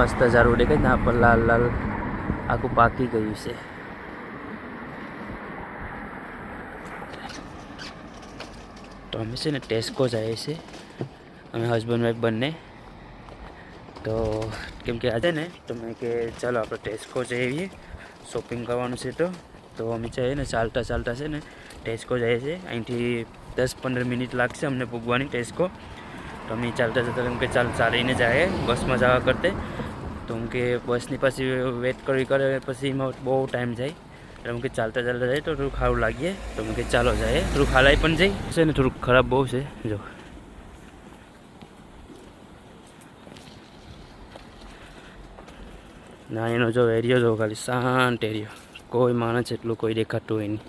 મસ્ત ઝાડવું દેખાય ને આ પર લાલ લાલ આખું પાકી ગયું છે. તો અમે છે ને ટેસ્કો જઈએ છીએ, અમે હસબન્ડ વાઈફ બંને. તો કેમ કે આજે ને તો મેં કે ચાલો આપણે ટેસ્કો જઈએ, શોપિંગ કરવાનું છે. તો અમે જઈએ ને ચાલતા ચાલતા છે ને ટેસ્કો જઈએ છીએ. અહીંથી 10-15 મિનિટ લાગશે અમને પૂગવાની ટેસ્કો. તો અમે ચાલતા જતા એમ કે ચાલીને જાય બસમાં જવા કરતે. તો એમ કે બસની પાછી વેટ કરવી કરે પછી એમાં બહુ ટાઈમ જાય. એટલે એમ કે ચાલતા ચાલતા જાય તો થોડું ખારું લાગીએ. તો એમ કે ચાલો જાય, થોડું ખાલાઈ પણ જાય છે ને, થોડુંક ખરાબ બહુ છે. જો ના એનો જો એરિયો જો ખાલી શાંત એરિયો, કોઈ માણસ એટલું કોઈ દેખાતું હોય નહીં.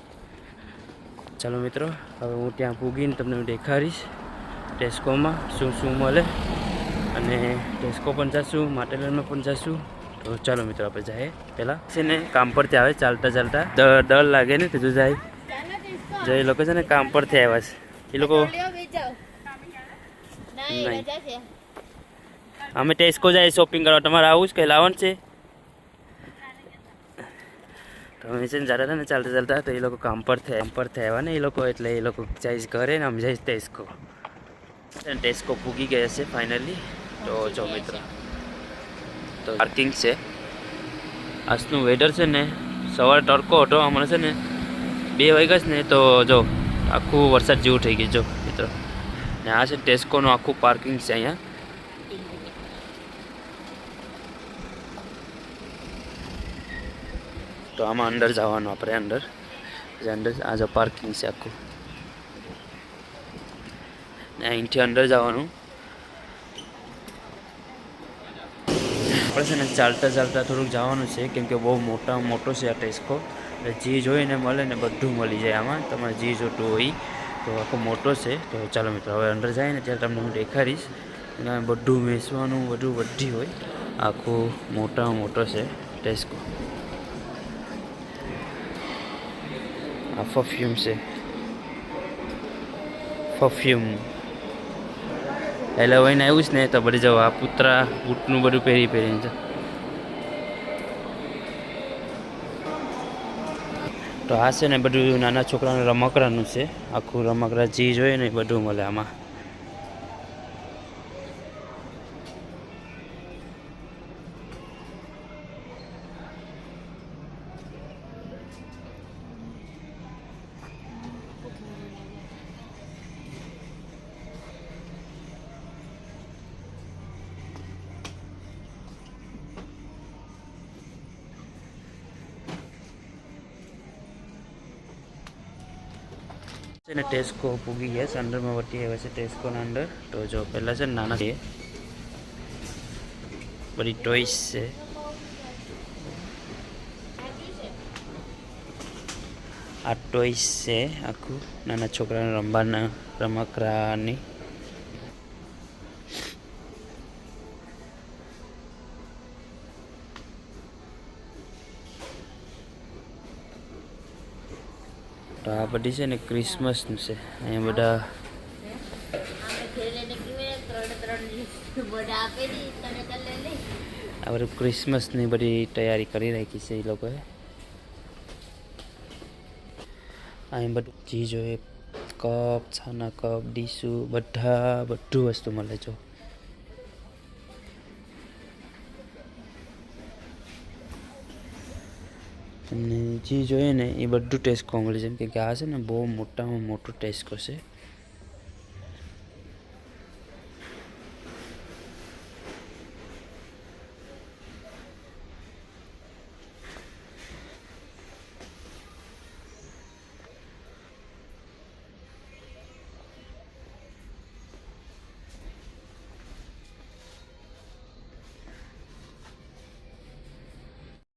ચાલો મિત્રો, હવે હું ત્યાં પૂગીને તમને દેખાડીશ ટેસ્કોમાં શું શું મળે. અને ટેસ્કો પણ જઈશું, માટેલમાં પણ જઈશું. તો ચાલો મિત્રો આપણે જઈએ. પહેલાં છે ને કામ પરથી આવે ચાલતા ચાલતા ડર લાગે ને તો જાય. જો એ લોકો છે ને કામ પરથી આવ્યા છે. એ લોકો અમે ટેસ્કો જાય શોપિંગ કરવા. તમારે આવું જ કંઈ લાવવાનું છે? તો અમે છે ને જતા હતા ને ચાલતા ચાલતા, તો એ લોકો કામ પરથી આવ્યા ને એ લોકો, એટલે એ લોકો જઈશ ઘરે ને અમે જઈશ ટેસ્કો. ટેસ્કો પૂગી ગયા છે ફાઇનલી. તો જો મિત્રો, તો પાર્કિંગ છે. આજનું વેધર છે ને સવારે તડકો હતો, હમણાં છે ને 2 વાગ્યા છે ને તો જો આખું વરસાદ જેવું થઈ ગયું. જો મિત્રો, ને આ છે ટેસ્કોનું આખું પાર્કિંગ છે અહીંયા. તો આમાં અંદર જવાનું આપણે, અંદર આ જો પાર્કિંગ છે આખું, ને અહીંથી અંદર જવાનું. આપણે છે ને ચાલતા ચાલતા થોડુંક જવાનું છે, કેમ કે બહુ મોટો છે આ ટેસ્કો. એટલે જે જોઈને મળે ને બધું મળી જાય આમાં, તમારે જે જોતું હોય. તો આખો મોટો છે. તો ચાલો મિત્રો, હવે અંદર જાય ને ત્યારે તમને હું દેખાડીશ. અને બધું વેચવાનું બધું બધી હોય. આખું મોટો છે ટેસ્કો. આ પરફ્યુમ છે, પરફ્યુમ એટલે હોઈને આવ્યું જ ને તો બધી જવા આ પુતરા બૂટનું બધું પહેરીને છે. તો આ છે ને બધું નાના છોકરાનું રમકડાનું છે. આખું રમકડા જે જોઈએ ને એ બધું મળે આમાં. છે ને ટેસ્કો પૂગી ગયા છે, અંદરમાં વટી આવ્યા છે ટેસ્કોના અંદર. તો જો પહેલાં છે ને નાના છે, બધી ટોયસ છે. આ ટોયસ છે આખું નાના છોકરાને રમવાના રમકડાની. તો આ બધી છે ને ક્રિસમસનું છે. અહીંયા બધા આ બધું ક્રિસમસની બધી તૈયારી કરી રાખી છે એ લોકોએ. અહીં બધું જે જોઈએ કપ, છાના કપ, ડીશું, બધું વસ્તુ મળે. જો અને જે જોઈએ ને એ બધું ટેસ્કો મળી જાય, કેમ કે આ છે ને બહુ મોટામાં મોટો ટેસ્કો છે.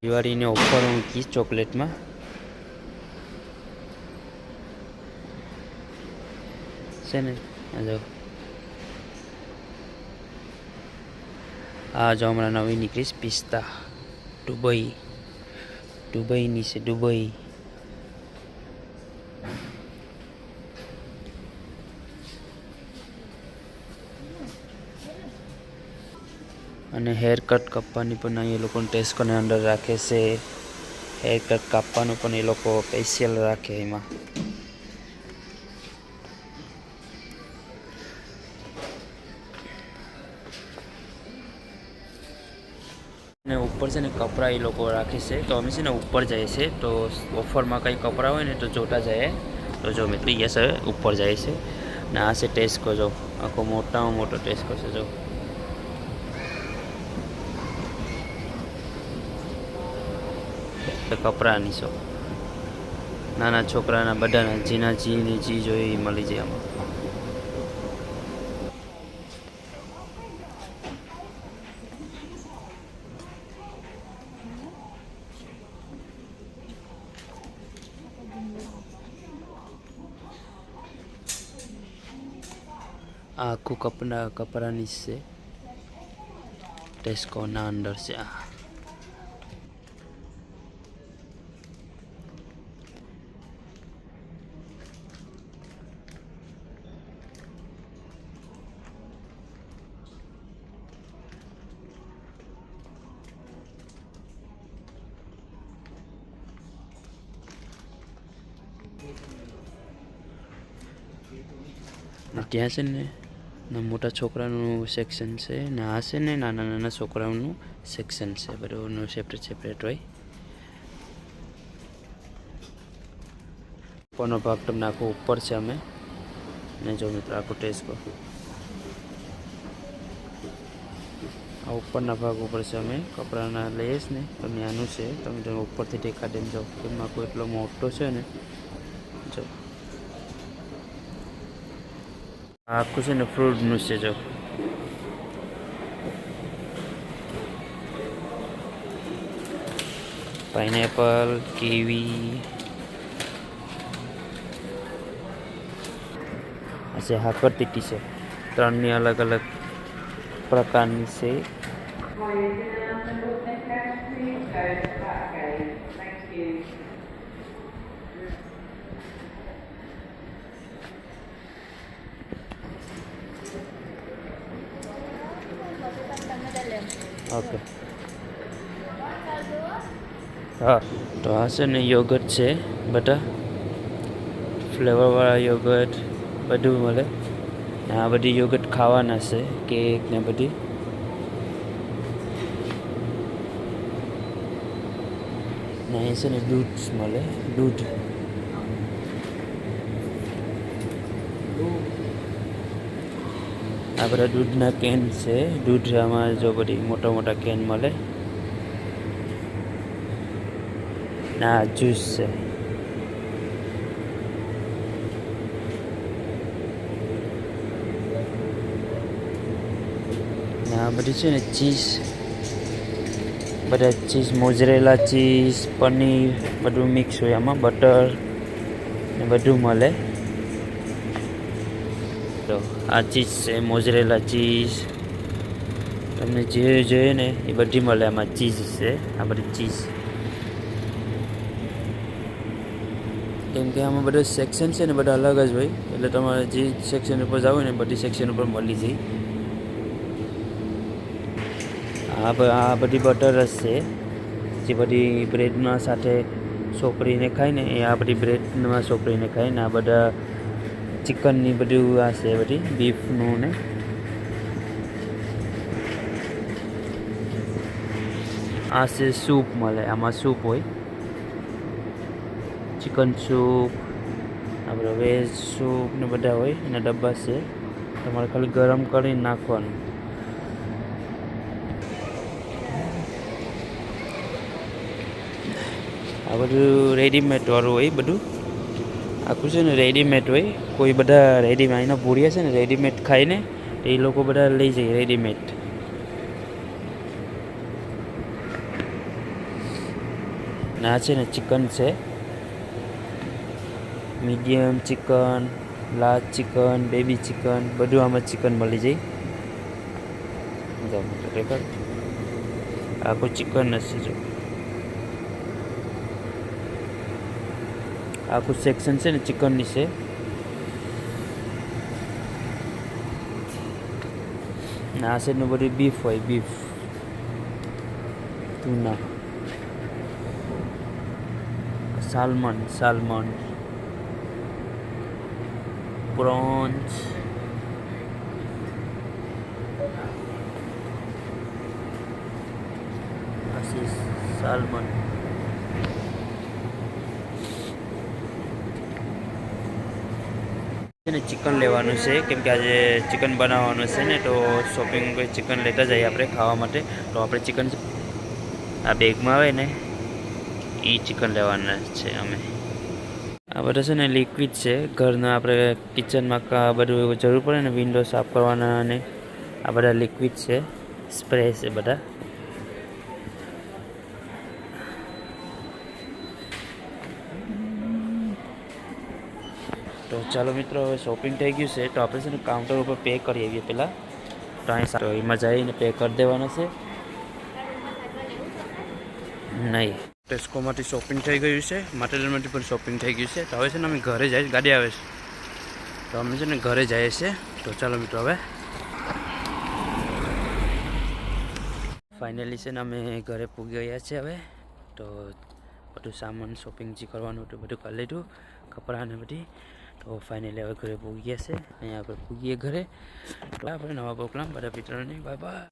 દિવાળીની ઓફર મૂકી ચોકલેટમાં. છે ને આ જો હમણાં નવી નીકળીશ પિસ્તા, દુબઈની છે દુબઈ. અને હેર કટ કાપવાની પણ અહીં એ લોકો ટેસ્કોને અંદર રાખે છે. હેર કટ કાપવાનું પણ એ લોકો સ્પેશિયલ રાખે એમાં. ને ઉપર છે ને કપડાં એ લોકો રાખે છે, તો અમે છે ને ઉપર જઈએ છીએ. તો ઓફરમાં કંઈ કપડાં હોય ને તો જોતા જઈએ. તો જો મિત્રો યસ હવે ઉપર જાય છે ને આ છે ટેસ્કો. જો આખો મોટામાં મોટો ટેસ્કો છે. જો કપડાની શોપ, નાના છોકરાના બધાના જીના જીની ચીજ હોય એ મળી જાય આમાં. આ આખું કપડાની છે ટેસ્કોના અંદર છે આ. ત્યાં છે ને મોટા છોકરાનું સેક્શન છે ને આ છે ને નાના નાના છોકરાઓનું સેક્શન છે. બધું સેપરેટ હોય. ઉપરનો ભાગ તમને આખો ઉપર છે અમે ને જો મિત્રો આખો ટેસ્કો આ ઉપરના ભાગ ઉપર છે. અમે કપડાના લેસ ને તમને આનું છે, તમે ઉપરથી દેખાડીને જાઓ કેમ આખો એટલો મોટો છે ને. જો આખું છે ને ફ્રૂટનું છે. જો પાઇનેપલ, કીવી, આ છે હાકરતીટી છે. ત્રણની અલગ અલગ પ્રકારની છે. ઓકે હા, તો આ છે ને યોગર્ટ છે. બધા ફ્લેવરવાળા યોગર્ટ બધું મળે. ને આ બધી યોગર્ટ ખાવાના છે, કેક ને બધી. ને અહીં છે ને દૂધ મળે, દૂધ. આ બધા દૂધના કેન છે. દૂધ આમાં જો બધી મોટા મોટા કેન મળે. ના જ્યુસ છે. આ બધી છે ને ચીઝ, બધા ચીઝ, મોઝરેલા ચીઝ, પનીર બધું મિક્સ હોય આમાં. બટર ને બધું મળે. તો આ ચીઝ છે મોઝરેલા ચીઝ. તમને જે જોઈએ ને એ બધી મળે આમાં. ચીઝ છે આ બધી ચીઝ. કેમ કે આમાં બધા સેક્શન છે ને બધા અલગ જ હોય, એટલે તમારે જે સેક્શન ઉપર જાવ ને બધી સેક્શન ઉપર મળી જાય. આ બધી બટર જ છે જે બધી બ્રેડમાં સાથે સોપરીને ખાય ને એ આ બધી બ્રેડમાં સોપરીને ખાય ને. આ બધા ચિકનની બધું આ છે, બધી બીફનું ને. આ છે સૂપ મળે, આમાં સૂપ હોય. ચિકન સૂપ, આપણે વેજ સૂપ ને બધા હોય એના ડબ્બા છે. તમારે ખાલી ગરમ કરીને નાખવાનું. આ બધું રેડીમેડ વાળું હોય. બધું આખું છે ને રેડીમેડ હોય. કોઈ બધા રેડીમેડ એના પૂરિયા છે ને રેડીમેડ ખાઈને એ લોકો બધા લઈ જાય રેડીમેડ. આ છે ને ચિકન છે, medium chicken, large chicken, baby chicken બધું આમાં ચિકન મળી જાય. આખું ચિકન હશે. જો આખું સેક્શન છે ને ચિકનની છે. આ સાઈડનું બધું બીફ હોય, beef tuna, salmon, પ્રોન્સ, salmon. Chicken લેવાનું છે કેમ કે આજે ચિકન બનાવવાનું છે ને, તો શોપિંગ કોઈ ચિકન લેતા જઈએ આપણે ખાવા માટે. તો આપણે ચિકન આ બેગમાં આવે ને એ ચિકન લેવાના છે અમે. આ બધા છે ને લિક્વિડ છે ઘરના, આપણે કિચનમાં બધું જરૂર પડે ને, વિન્ડો સાફ કરવાના, અને આ બધા લિક્વિડ છે, સ્પ્રે છે બધા. તો ચાલો મિત્રો, હવે શોપિંગ થઈ ગયું છે, તો આપણે છે ને કાઉન્ટર ઉપર પે કરી આવીએ પહેલાં. તો અહીં એમાં જઈને પે કરી દેવાના છે. નહીં, ટેસ્કોમાંથી શોપિંગ થઈ ગયું છે, મટીરિયલમાંથી પણ શોપિંગ થઈ ગયું છે. તો હવે છે ને અમે ઘરે જઈએ, ગાડી આવે છે તો અમે છે ને ઘરે જઈએ છીએ. તો ચાલો મિત્રો, હવે ફાઇનલી છે ને અમે ઘરે પૂગી ગયા છીએ હવે. તો બધું સામાન શોપિંગ જે કરવાનું હતું બધું કરી લીધું, કપડાં ને બધી. તો ફાઇનલી હવે ઘરે પૂગી ગયા છે. અહીંયા આપણે પૂગીએ ઘરે. તો આપણે નવા પ્રોગ્રામ બધા મિત્રોને બાય બાય.